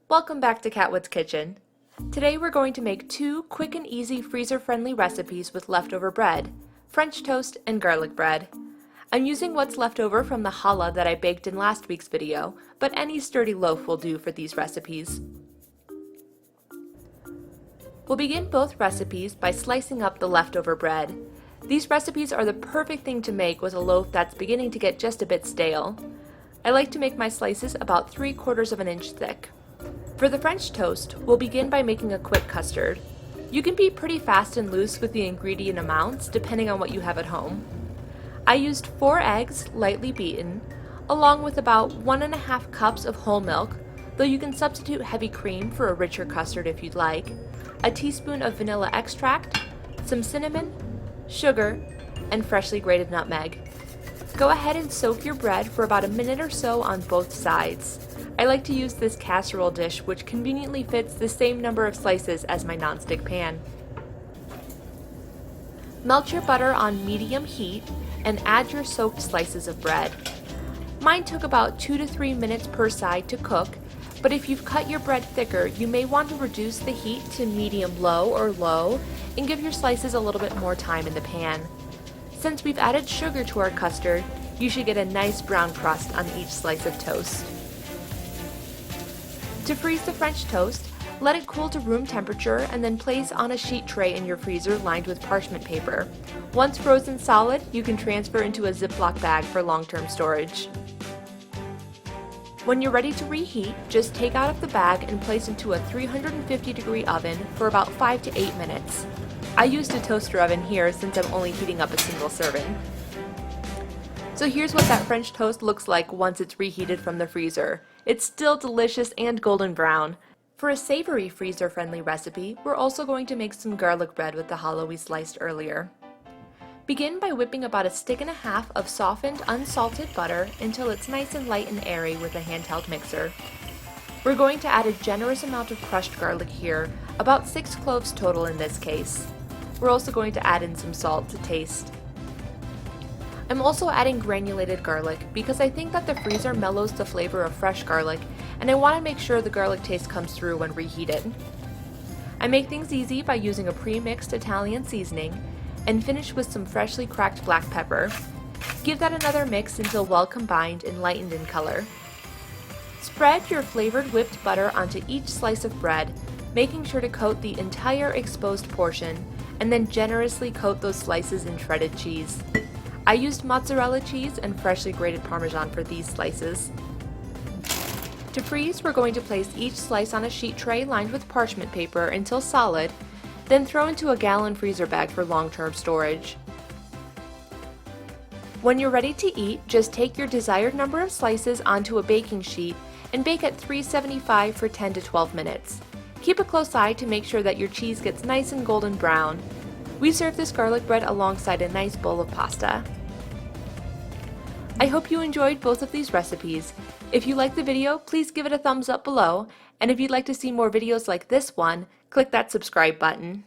Welcome back to Catwood's Kitchen. Today we're going to make two quick and easy freezer-friendly recipes with leftover bread, French toast and garlic bread. I'm using what's left over from the challah that I baked in last week's video, but any sturdy loaf will do for these recipes. We'll begin both recipes by slicing up the leftover bread. These recipes are the perfect thing to make with a loaf that's beginning to get just a bit stale. I like to make my slices about 3/4 of an inch thick. For the French toast, we'll begin by making a quick custard. You can be pretty fast and loose with the ingredient amounts depending on what you have at home. I used 4 eggs, lightly beaten, along with about 1½ cups of whole milk, though you can substitute heavy cream for a richer custard if you'd like, a teaspoon of vanilla extract, some cinnamon, sugar, and freshly grated nutmeg. Go ahead and soak your bread for about a minute or so on both sides. I like to use this casserole dish, which conveniently fits the same number of slices as my nonstick pan. Melt your butter on medium heat and add your soaked slices of bread. Mine took about 2 to 3 minutes per side to cook, but if you've cut your bread thicker, you may want to reduce the heat to medium-low or low and give your slices a little bit more time in the pan. Since we've added sugar to our custard, you should get a nice brown crust on each slice of toast. To freeze the French toast, let it cool to room temperature and then place on a sheet tray in your freezer lined with parchment paper. Once frozen solid, you can transfer into a Ziploc bag for long-term storage. When you're ready to reheat, just take out of the bag and place into a 350-degree oven for about 5 to 8 minutes. I used a toaster oven here since I'm only heating up a single serving. So here's what that French toast looks like once it's reheated from the freezer. It's still delicious and golden brown. For a savory freezer-friendly recipe, we're also going to make some garlic bread with the challah we sliced earlier. Begin by whipping about 1.5 sticks of softened, unsalted butter until it's nice and light and airy with a handheld mixer. We're going to add a generous amount of crushed garlic here, about 6 cloves total in this case. We're also going to add in some salt to taste. I'm also adding granulated garlic because I think that the freezer mellows the flavor of fresh garlic, and I want to make sure the garlic taste comes through when reheated. I make things easy by using a pre-mixed Italian seasoning and finish with some freshly cracked black pepper. Give that another mix until well combined and lightened in color. Spread your flavored whipped butter onto each slice of bread, making sure to coat the entire exposed portion, and then generously coat those slices in shredded cheese. I used mozzarella cheese and freshly grated Parmesan for these slices. To freeze, we're going to place each slice on a sheet tray lined with parchment paper until solid, then throw into a gallon freezer bag for long-term storage. When you're ready to eat, just take your desired number of slices onto a baking sheet and bake at 375 for 10 to 12 minutes. Keep a close eye to make sure that your cheese gets nice and golden brown. We serve this garlic bread alongside a nice bowl of pasta. I hope you enjoyed both of these recipes. If you liked the video, please give it a thumbs up below, and if you'd like to see more videos like this one, click that subscribe button.